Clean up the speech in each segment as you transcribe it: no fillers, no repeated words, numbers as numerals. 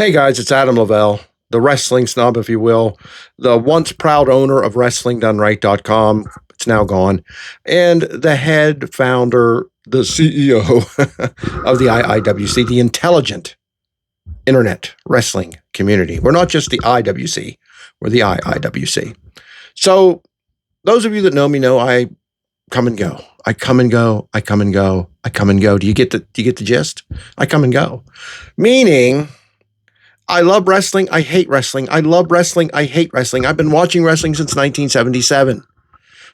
Hey guys, it's Adam Lavelle, the wrestling snob, if you will, the once proud owner of WrestlingDoneRight.com. It's now gone, and the head founder, the CEO of the I.I.W.C, the intelligent internet wrestling community. We're not just the I.W.C, we're the I.I.W.C. So, those of you that know me know I come and go. I come and go. I come and go. I come and go. Do you get the gist? I come and go. Meaning, I love wrestling. I hate wrestling. I love wrestling. I hate wrestling. I've been watching wrestling since 1977.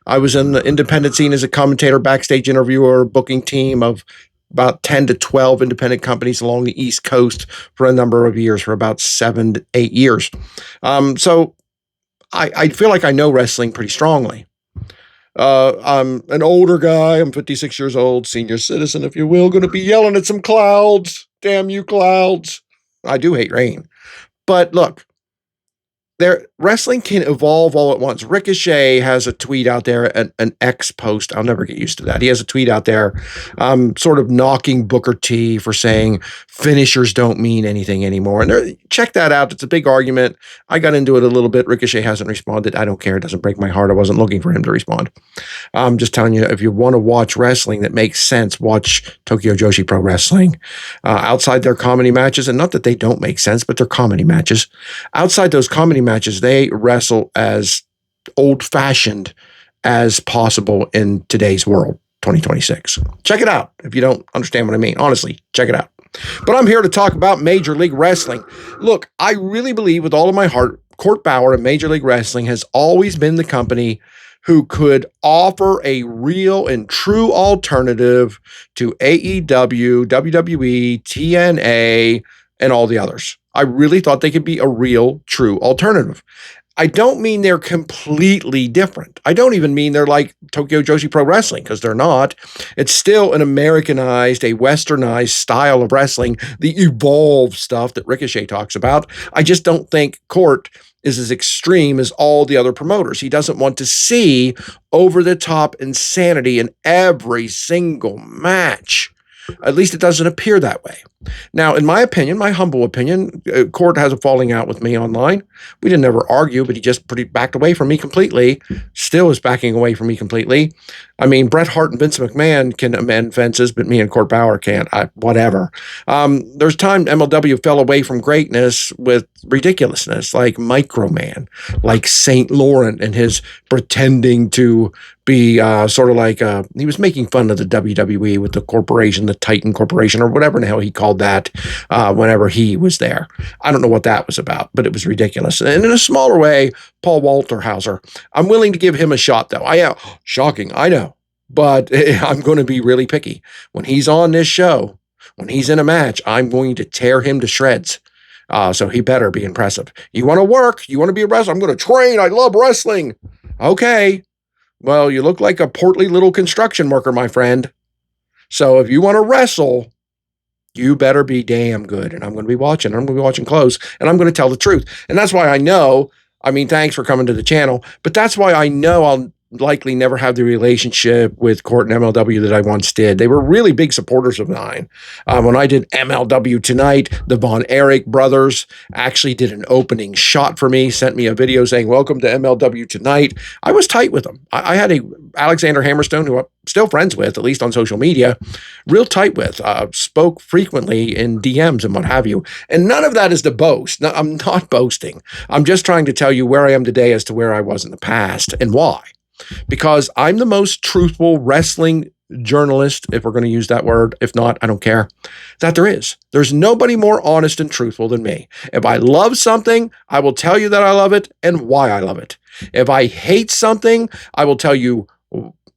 I was in the independent scene as a commentator, backstage interviewer, booking team of about 10 to 12 independent companies along the East Coast for a number of years, for about 7 to 8 years. So I feel like I know wrestling pretty strongly. I'm an older guy. I'm 56 years old, senior citizen, if you will, going to be yelling at some clouds. Damn you, clouds. I do hate rain. But look, wrestling can evolve all at once. Ricochet has a tweet out there, an X post. I'll never get used to that. He has a tweet out there, sort of knocking Booker T for saying finishers don't mean anything anymore. And check that out. It's a big argument. I got into it a little bit. Ricochet hasn't responded. I don't care. It doesn't break my heart. I wasn't looking for him to respond. I'm just telling you, if you want to watch wrestling that makes sense, watch Tokyo Joshi Pro Wrestling. Outside their comedy matches, and not that they don't make sense, but they're comedy matches. Outside those comedy matches, they wrestle as old-fashioned as possible in today's world, 2026. Check it out if you don't understand what I mean. Honestly, check it out. But I'm here to talk about Major League Wrestling. Look, I really believe with all of my heart, Court Bauer and Major League Wrestling has always been the company who could offer a real and true alternative to AEW, WWE, TNA, and all the others. I really thought they could be a real, true alternative. I don't mean they're completely different. I don't even mean they're like Tokyo Joshi Pro Wrestling, because they're not. It's still an Americanized, a westernized style of wrestling, the evolved stuff that Ricochet talks about. I just don't think Court is as extreme as all the other promoters. He doesn't want to see over-the-top insanity in every single match. At least it doesn't appear that way. Now, in my opinion, my humble opinion, Court has a falling out with me online. We didn't ever argue, but he just pretty backed away from me completely. Still is backing away from me completely. I mean, Bret Hart and Vince McMahon can amend fences, but me and Court Bauer can't. Whatever. There's time MLW fell away from greatness with ridiculousness, like Microman, like St. Laurent and his pretending to be sort of like he was making fun of the WWE with the corporation, the Titan Corporation, or whatever the hell he called that whenever he was there. I don't know what that was about, but it was ridiculous. And in a smaller way, Paul Walterhauser. I'm willing to give him a shot, though. Shocking, I know, but I'm going to be really picky. When he's on this show, when he's in a match, I'm going to tear him to shreds. So he better be impressive. You want to work? You want to be a wrestler? I'm going to train. I love wrestling. Okay. Well, you look like a portly little construction worker, my friend. So if you want to wrestle, you better be damn good. And I'm going to be watching. I'm going to be watching close. And I'm going to tell the truth. And that's why I know, thanks for coming to the channel. But that's why I know I'll likely never have the relationship with Court and MLW that I once did. They were really big supporters of mine. When I did MLW Tonight, the Von Erich brothers actually did an opening shot for me, sent me a video saying, "Welcome to MLW Tonight." I was tight with them. I had a Alexander Hammerstone, who I'm still friends with, at least on social media, real tight with, spoke frequently in DMs and what have you. And none of that is to boast. No, I'm not boasting. I'm just trying to tell you where I am today as to where I was in the past and why. Because I'm the most truthful wrestling journalist, if we're going to use that word. If not, I don't care, that there is. There's nobody more honest and truthful than me. If I love something, I will tell you that I love it and why I love it. If I hate something, I will tell you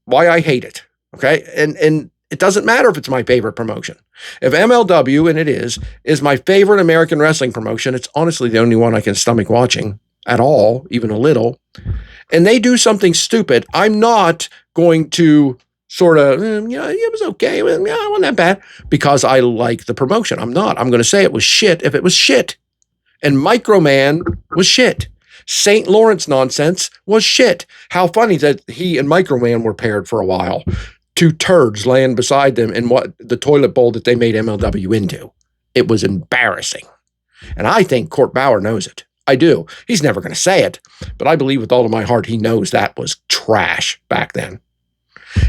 why I hate it. Okay? And it doesn't matter if it's my favorite promotion. If MLW, and it is my favorite American wrestling promotion, it's honestly the only one I can stomach watching at all, even a little, and they do something stupid, I'm not going to sort of, it was okay. It wasn't that bad because I like the promotion. I'm not. I'm going to say it was shit if it was shit. And Microman was shit. St. Laurent's nonsense was shit. How funny that he and Microman were paired for a while. Two turds laying beside them in the toilet bowl that they made MLW into. It was embarrassing. And I think Court Bauer knows it. I do. He's never going to say it, but I believe with all of my heart he knows that was trash back then.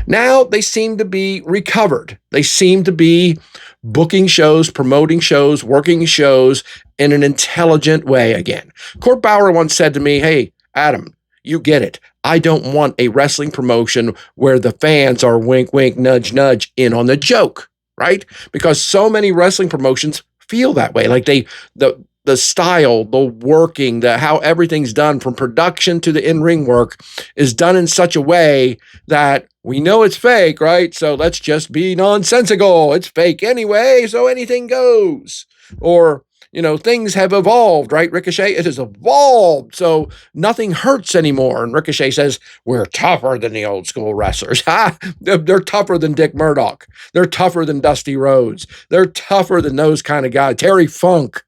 Now they seem to be recovered. They seem to be booking shows, promoting shows, working shows in an intelligent way again. Court Bauer once said to me, "Hey, Adam, you get it. I don't want a wrestling promotion where the fans are wink, wink, nudge, nudge in on the joke," right? Because so many wrestling promotions feel that way. Like the style, the working, the how everything's done from production to the in-ring work is done in such a way that we know it's fake, right? So let's just be nonsensical. It's fake anyway, so anything goes. Or, things have evolved, right? Ricochet, it has evolved, so nothing hurts anymore. And Ricochet says, we're tougher than the old school wrestlers. Ha! They're tougher than Dick Murdoch. They're tougher than Dusty Rhodes. They're tougher than those kind of guys. Terry Funk.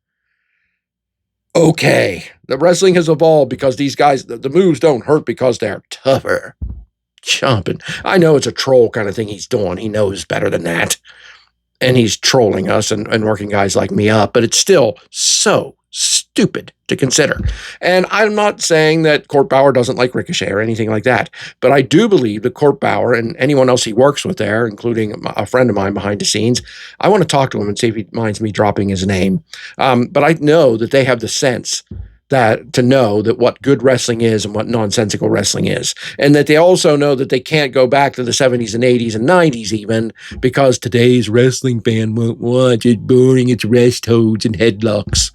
Okay, the wrestling has evolved because these guys, the moves don't hurt because they're tougher. Chomping. I know it's a troll kind of thing he's doing. He knows better than that. And he's trolling us and working guys like me up, but it's still so stupid to consider. And I'm not saying that Court Bauer doesn't like Ricochet or anything like that, but I do believe that Court Bauer and anyone else he works with there, including a friend of mine behind the scenes, I want to talk to him and see if he minds me dropping his name. But I know that they have the sense that to know that what good wrestling is and what nonsensical wrestling is. And that they also know that they can't go back to the 70s and 80s and 90s even because today's wrestling fan won't watch. It's boring. It's rest holds and headlocks.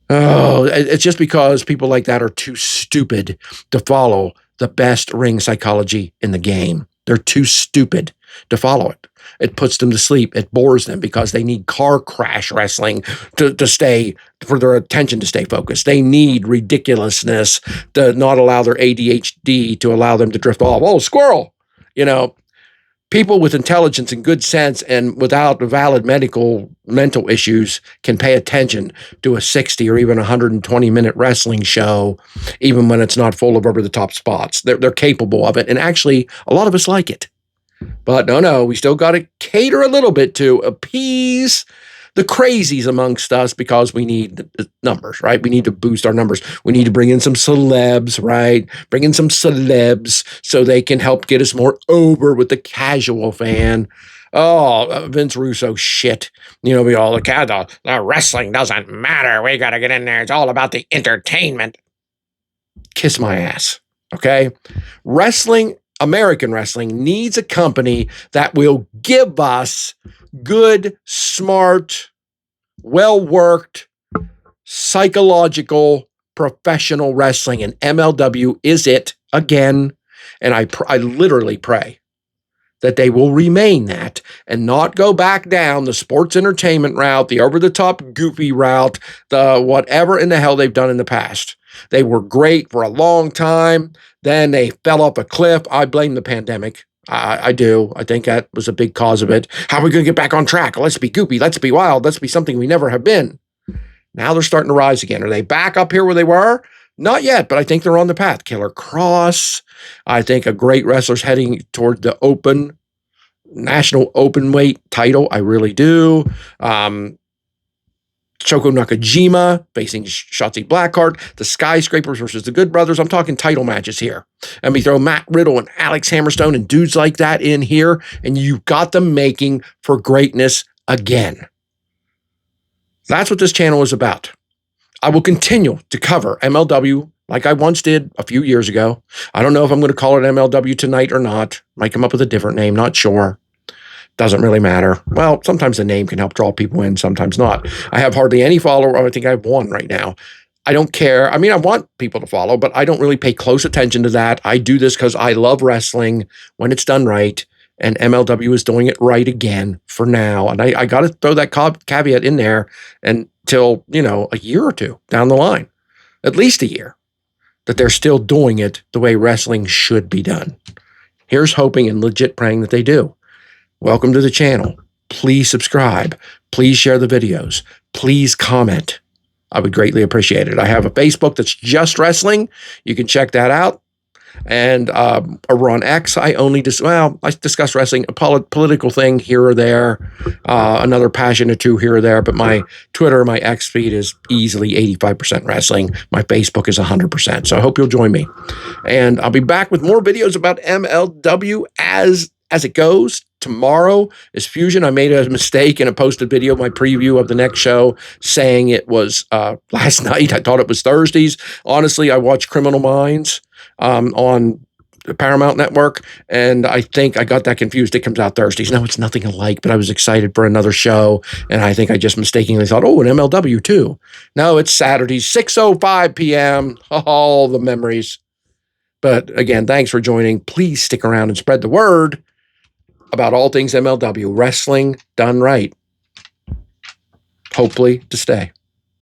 Oh, it's just because people like that are too stupid to follow the best ring psychology in the game. They're too stupid to follow it. It puts them to sleep. It bores them because they need car crash wrestling to stay, for their attention to stay focused. They need ridiculousness to not allow their ADHD to allow them to drift off. Oh, squirrel. People with intelligence and good sense and without valid mental issues can pay attention to a 60 or even 120-minute wrestling show, even when it's not full of over-the-top spots. They're capable of it, and actually, a lot of us like it. But no, we still got to cater a little bit to appease the crazies amongst us because we need the numbers, right? We need to boost our numbers. We need to bring in some celebs, right? Bring in some celebs so they can help get us more over with the casual fan. Oh, Vince Russo shit. We all look at the wrestling doesn't matter. We got to get in there. It's all about the entertainment. Kiss my ass, okay? American wrestling needs a company that will give us good, smart, well-worked, psychological, professional wrestling. And MLW is it again. And I literally pray that they will remain that and not go back down the sports entertainment route, the over-the-top goofy route, the whatever in the hell they've done in the past. They were great for a long time. Then they fell off a cliff. I blame the pandemic. I do. I think that was a big cause of it. How are we going to get back on track? Let's be goopy. Let's be wild. Let's be something we never have been. Now they're starting to rise again. Are they back up here where they were? Not yet, but I think they're on the path. Killer Cross. I think a great wrestler's heading toward the national open weight title. I really do. Shoko Nakajima facing Shotzi Blackheart, the Skyscrapers versus the Good Brothers. I'm talking title matches here. And we throw Matt Riddle and Alex Hammerstone and dudes like that in here, and you've got them making for greatness again. That's what this channel is about. I will continue to cover MLW like I once did a few years ago. I don't know if I'm going to call it MLW tonight or not. Might come up with a different name, not sure. Doesn't really matter. Well, sometimes the name can help draw people in, sometimes not. I have hardly any follower. I think I have one right now. I don't care. I mean, I want people to follow, but I don't really pay close attention to that. I do this because I love wrestling when it's done right, and MLW is doing it right again for now. And I got to throw that caveat in there until, a year or two down the line, at least a year, that they're still doing it the way wrestling should be done. Here's hoping and legit praying that they do. Welcome to the channel. Please subscribe. Please share the videos. Please comment. I would greatly appreciate it. I have a Facebook that's just wrestling. You can check that out. And over on X, I discuss wrestling, a political thing here or there, another passion or two here or there. But my Twitter, my X feed is easily 85% wrestling. My Facebook is 100%. So I hope you'll join me. And I'll be back with more videos about MLW as it goes. Tomorrow is Fusion. I made a mistake in a posted video, my preview of the next show, saying it was last night. I thought it was Thursdays. Honestly, I watched Criminal Minds on the Paramount Network, and I think I got that confused. It comes out Thursdays. No, it's nothing alike, but I was excited for another show, and I think I just mistakenly thought, oh, an MLW too. No, it's Saturdays, 6:05 p.m. All the memories. But again, thanks for joining. Please stick around and spread the word about all things MLW, wrestling done right. Hopefully to stay.